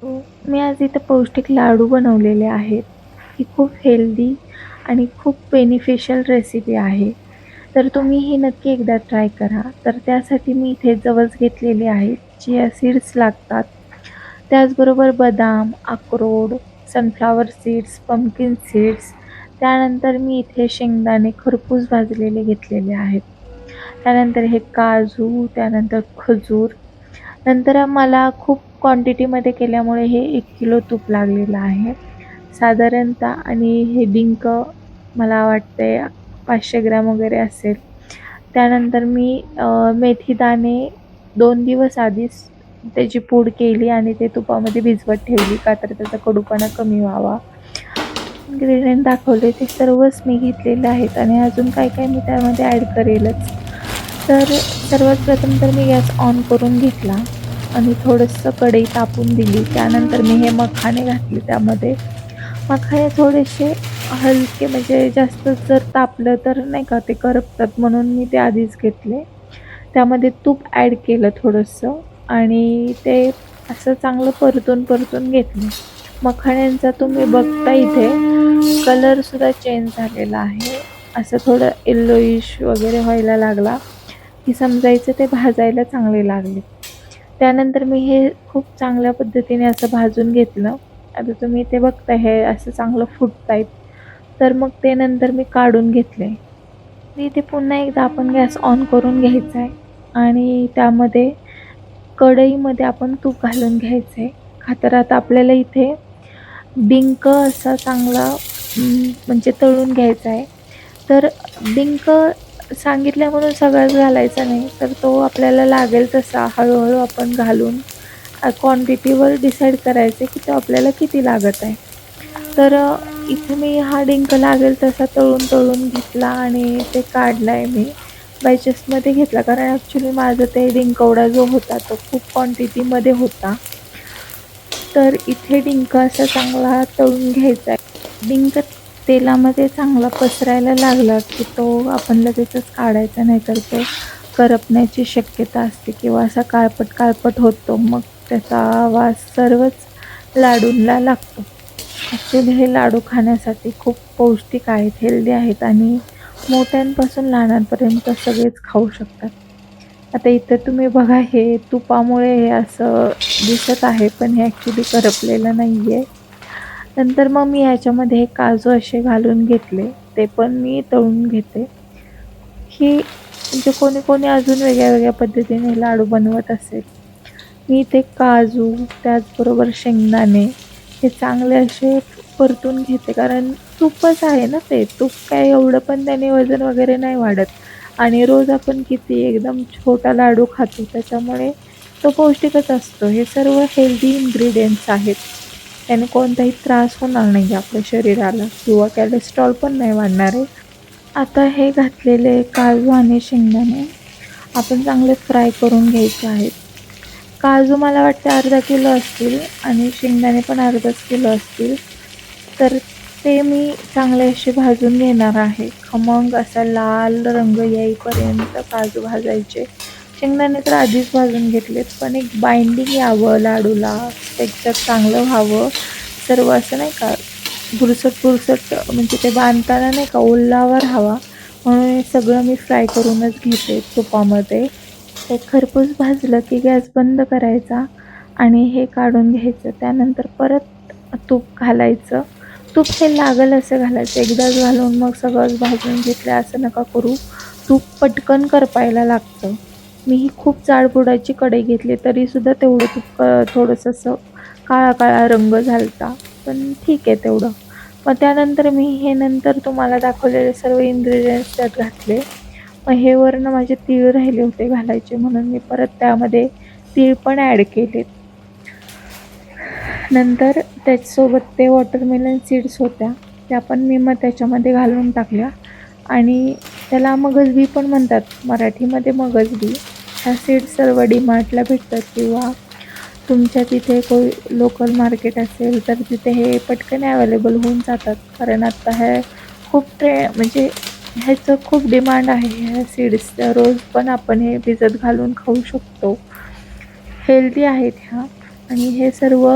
हो, मी आज इथे पौष्टिक लाडू बनवलेले आहेत. ही खूप हेल्दी आणि खूप बेनिफिशियल रेसिपी आहे. तर तुम्ही ही नक्की एकदा ट्राय करा. तर त्यासाठी मी इथे जवस घेतलेले आहेत. चिया सीड्स लागतात. त्याचबरोबर बदाम, अक्रोड, सनफ्लॉवर सीड्स, पंपकिन सीड्स. त्यानंतर मी इथे शेंगदाणे खरपूस भाजलेले घेतलेले आहेत. त्यानंतर हे काजू, त्यानंतर खजूर. नंतर मला खूप क्वांटिटीमध्ये केल्यामुळे हे 1 किलो तूप लागलेलं आहे साधारणतः आणि हे डिंक मला वाटतंय 500 ग्रॅम वगैरे असेल. त्यानंतर मी मेथी दाणे 2 दिवस आधीच त्याची पूड केली आणि ते तुपामध्ये भिजवत ठेवली का तर त्याचा कडूपणा कमी व्हावा. इन्ग्रीडियंट दाखवले ते सर्वच मी घेतलेले आहेत आणि अजून काय मी त्यामध्ये ॲड करेलच. तर सर्वात प्रथम तर मी गॅस ऑन करून घेतला आणि थोडंसं कढई तापून दिली. त्यानंतर मी हे मखाणे घातले त्यामध्ये. मखाणे थोडेसे हलके म्हणजे जास्त जर तापलं तर नाही का ते करपतात म्हणून मी ते आधीच घेतले. त्यामध्ये तूप ॲड केलं थोडंसं आणि ते असं चांगलं परतून घेतलं. मखाण्यांचा तुम्ही बघता इथे कलरसुद्धा चेंज झालेला आहे. असं थोडं येल्लोइश वगैरे व्हायला लागला, की समजायचं ते भाजायला चांगले लागले. त्यानंतर मी हे खूप चांगल्या पद्धतीने असं भाजून घेतलं. आता तुम्ही इथे बघता हे असं चांगलं फुटतायत. तर मग ते नंतर मी काढून घेतले. इथे पुन्हा एकदा आपण गॅस ऑन करून घ्यायचा आहे आणि त्यामध्ये कढईमध्ये आपण तूप घालून घ्यायचं आहे. का तर आता आपल्याला इथे डिंक असा चांगला म्हणजे तळून घ्यायचा आहे. तर डिंक सांगितल्या म्हणून सगळाच घालायचा नाही, तर तो आपल्याला लागेल तसा हळू-हळू आपण घालून क्वांटिटीवर डिसाईड करायचं की तो आपल्याला किती लागत आहे. तर इथे मी हा डिंक लागेल तसा तळून घेतला आणि ते काढला आहे मी. बायचेसमध्ये घेतला कारण ॲक्चुअली माझं ते डिंकवडा जो होता तो खूप क्वांटिटीमध्ये होता. तर इथे डिंक असा चांगला तळून घ्यायचा आहे. डिंक तेलामध्ये चांगला पसरायला लागला, की तो आपण लगेचच काढायचा नाहीतर तो करपण्याची शक्यता असते किंवा असा काळपट होतो. मग त्याचा वास सर्वच लाडूंना लागतो. ॲक्चुअली हे लाडू खाण्यासाठी खूप पौष्टिक आहेत, हेल्दी आहेत आणि मोठ्यांपासून लहानांपर्यंत सगळेच खाऊ शकतात. आता इथं तुम्ही बघा हे तुपामुळे हे असं दिसत आहे, पण हे ॲक्चुअली करपलेलं नाही आहे. नंतर मग मी ह्याच्यामध्ये काजू असे घालून घेतले. ते पण मी तळून घेते. ही म्हणजे कोणी अजून वेगळ्या पद्धतीने लाडू बनवत असेल. मी ते काजू, त्याचबरोबर शेंगदाणे हे चांगले असे परतून घेते. कारण तूपच आहे ना ते. तूप काय एवढं पण त्याने वजन वगैरे नाही वाढत आणि रोज आपण किती एकदम छोटा लाडू खातो त्याच्यामुळे तो पौष्टिकच असतो. हे सर्व हेल्दी इन्ग्रीडियंट्स आहेत. त्याने कोणताही त्रास होणार नाही आपल्या शरीराला किंवा कोलेस्ट्रॉल पण नाही वाढणार आहे. आता हे घातलेले काजू आणि शेंगदाणे आपण चांगले फ्राय करून घ्यायचे आहेत. काजू मला वाटते अर्धा किलो असतील आणि शेंगदाणे पण अर्धाच किलो असतील. तर ते मी चांगले असे भाजून घेणार आहे. खमंग असा लाल रंग येईपर्यंत काजू भाजायचे. शेंगदाणे तर आधीच भाजून घेतलेत, पण एक बाइंडिंग यावं लाडूला, टेक्स्चर चांगलं व्हावं, सर्व असं नाही का बुरसट म्हणजे ते बांधताना नाही का ओलावा राहावा म्हणून हे सगळं मी फ्राय करूनच घेते तुपामध्ये. ते खरपूस भाजलं की गॅस बंद करायचा आणि हे काढून घ्यायचं. त्यानंतर परत तूप घालायचं. तूप हे लागेल असं घालायचं. एकदाच घालून मग सगळंच भाजून घेतलं असं नका करू. तूप पटकन करपायला लागतं. मी ही खूप जाडबुडाची कढई घेतली तरीसुद्धा तेवढं तूप थोडंसं असं काळा रंग झाला पण ठीक आहे तेवढं. मग त्यानंतर मी हे नंतर तुम्हाला दाखवलेले सर्व इन्ग्रीडियंट्स त्यात घातले. मग हे वरनं माझे तीळ राहिले होते घालायचे म्हणून मी परत त्यामध्ये तीळ पण ॲड केलेत. नंतर त्याच्यासोबत ते वॉटरमेलन सीड्स होत्या, त्या पण मी मग त्याच्यामध्ये घालून टाकल्या आणि त्याला मगजबी पण म्हणतात, मराठीमध्ये मगजबी. ह्या सीड्स सर्व डीमार्टला भेटतात किंवा तुमच्या तिथे लोकल मार्केट असेल तर तिथे हे पटकन अवेलेबल होऊन जातात. कारण आत्ता हे खूप म्हणजे ह्याचं खूप डिमांड आहे ह्या सीड्सचं. रोज पण आपण हे भिजत घालून खाऊ शकतो. हेल्दी आहेत ह्या आणि हे सर्व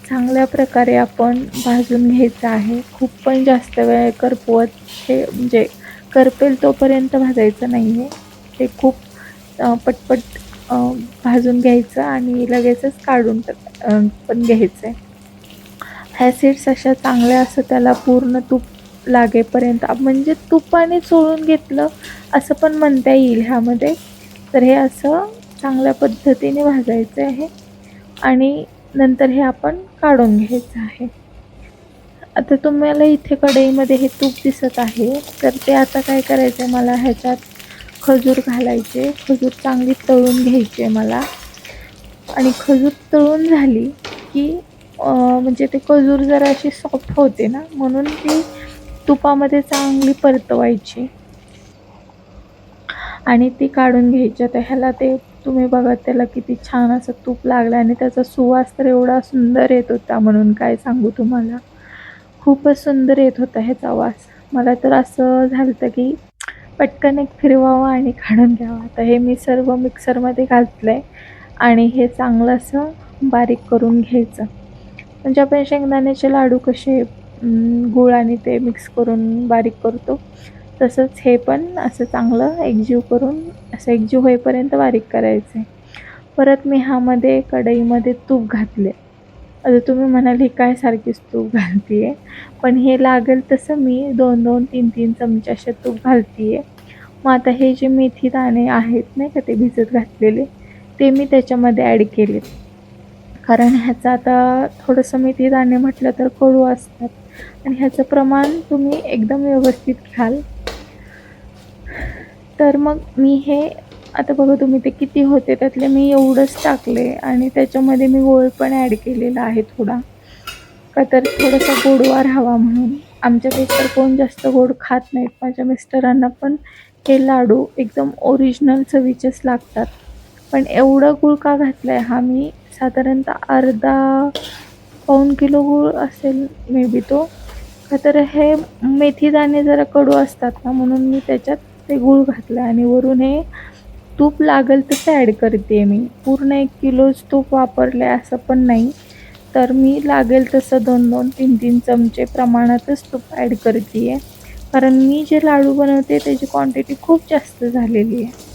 चांगल्या प्रकारे आपण भाजून घ्यायचं आहे. खूप पण जास्त वेळ करपवत हे म्हणजे करपेल तोपर्यंत भाजायचं नाही आहे. ते खूप पटपट अ, भाजून घ्यायचं आणि लगेचच काढून पण घ्यायचं आहे. ह्या सीड्स अशा चांगल्या असं त्याला पूर्ण तूप लागेपर्यंत म्हणजे तुपाने चोळून घेतलं असं पण म्हणता येईल ह्यामध्ये. तर हे असं चांगल्या पद्धतीने भाजायचं आहे आणि नंतर हे आपण काढून घ्यायचं आहे. आता तुम्हाला इथे कढईमध्ये हे तूप दिसत आहे, तर ते आता काय करायचं आहे मला ह्याच्यात खजूर घालायचे. खजूर चांगली तळून घ्यायची आहे मला आणि खजूर तळून झाली की म्हणजे ते खजूर जरा अशी सॉफ्ट होते ना, म्हणून ती तुपामध्ये चांगली परतवायची आणि ती काढून घ्यायची. तर ह्याला ते तुम्ही बघा त्याला किती छान असं तूप लागलं आणि त्याचा सुवास तर एवढा सुंदर येत होता, म्हणून काय सांगू तुम्हाला. खूपच सुंदर येत होता ह्याचा वास. मला तर असं झालं की पटकन एक फिरवावं आणि काढून घ्यावं. आता हे मी सर्व मिक्सरमध्ये घातलंय आणि हे चांगलं असं बारीक करून घ्यायचं. म्हणजे आपण शेंगदाण्याचे लाडू कसे गूळ आणि ते मिक्स करून बारीक करतो, तसंच हे पण असं चांगलं एकजीव करून असं एकजीव होईपर्यंत बारीक करायचं आहे. परत मी ह्यामध्ये कढईमध्ये तूप घातले. आता तुम्ही म्हणाल ही काय सारखीच तूप घालतीये, पण हे लागेल तसं मी 2-2, 3-3 चमचे असे तूप घालतीये. मग आता हे जे मेथी दाणे आहेत नाही का ते भिजत घातलेले, ते मी त्याच्यामध्ये ॲड केलेत. कारण ह्याचं आता थोडंसं मेथी दाणे म्हटलं तर कडू असतात आणि ह्याचं प्रमाण तुम्ही एकदम व्यवस्थित घ्याल. तर मग मी हे आता बघा तुम्ही ते किती होते त्यातले मी एवढंच टाकले आणि त्याच्यामध्ये मी गोड पण ॲड केलेला आहे थोडा. का तर थोडासा गोडवा राहावा म्हणून. आमच्याकडे तर कोण जास्त गोड खात नाहीत. माझ्या मिस्टरांना पण हे लाडू एकदम ओरिजिनल चवीचेच लागतात. पण एवढा गूळ का घातलाय हा मी साधारणतः अर्धा पाऊण किलो गूळ असेल मे बी तो. का तर हे मेथी दाणे जरा कडू असतात ना, म्हणून मी त्याच्यात ते गूळ घातलं आणि वरून हे तूप लागेल तसं ॲड करते मी. पूर्ण 1 किलोच तूप वापरलं आहे असं पण नाही. तर मी लागेल तसं 2-2, 3-3 चमचे प्रमाणातच तूप ॲड करते आहे. कारण मी जे लाडू बनवते त्याची क्वांटिटी खूप जास्त झालेली आहे.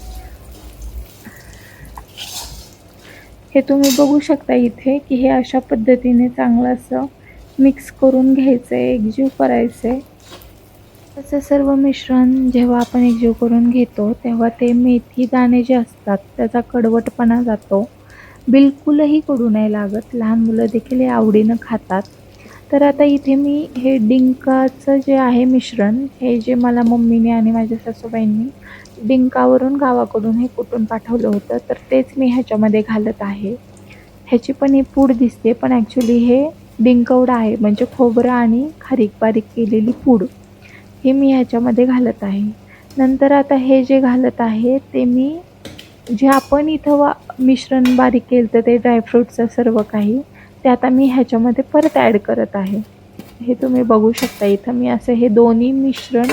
हे तुम्ही बघू शकता इथे की हे अशा पद्धतीने चांगलं असं मिक्स करून घ्यायचं आहे, एकजीव करायचं आहे. असं सर्व मिश्रण जेव्हा आपण एकजीव करून घेतो, तेव्हा ते मेथी दाणे जे असतात त्याचा कडवटपणा जातो. बिलकुलही कडू नाही लागत. लहान मुलं देखील हे आवडीनं खातात. तर आता इथे मी हे डिंकाचं जे आहे मिश्रण, हे जे मला मम्मीने आणि माझ्या सासूबाईंनी डिंकावरून गावाकडून हे कुटून पाठवलं होतं, तर तेच मी ह्याच्यामध्ये घालत आहे. ह्याची पण ही पूड दिसते, पण ॲक्चुअली हे डिंकवडा आहे, म्हणजे खोबरं आणि खारीक बारीक केलेली पूड. हे मी ह्याच्यामध्ये घालत आहे. नंतर आता हे जे घालत आहे, ते मी जे आपण इथं मिश्रण बारीक केलं होतं ते ड्रायफ्रूटचं सर्व काही, ते आता मी ह्याच्यामध्ये परत ॲड करत आहे. हे तुम्ही बघू शकता इथं मी असं हे दोन्ही मिश्रण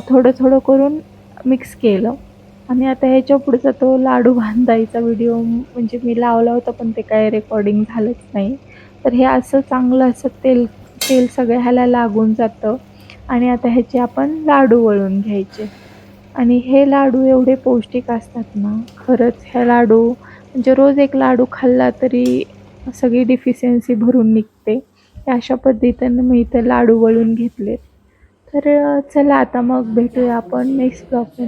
थोडं-थोडं करून मिक्स केलं आणि आता ह्याच्या पुढचा तो लाडू बांधायचा व्हिडिओ म्हणजे मी लावला होता, पण ते काय रेकॉर्डिंग झालंच नाही. तर हे असं चांगलं असं तेल तेल सगळं ह्याला लागून जातं आणि आता ह्याचे आपण लाडू वळून घ्यायचे. आणि हे लाडू एवढे पौष्टिक असतात ना, खरंच हे लाडू म्हणजे रोज एक लाडू खाल्ला तरी सगळी डिफिशियन्सी भरून निघते. अशा पद्धतीनं मी इथे लाडू वळून घेतलेत. तर चला आता मग भेटूया आपण नेक्स्ट ब्लॉगमध्ये.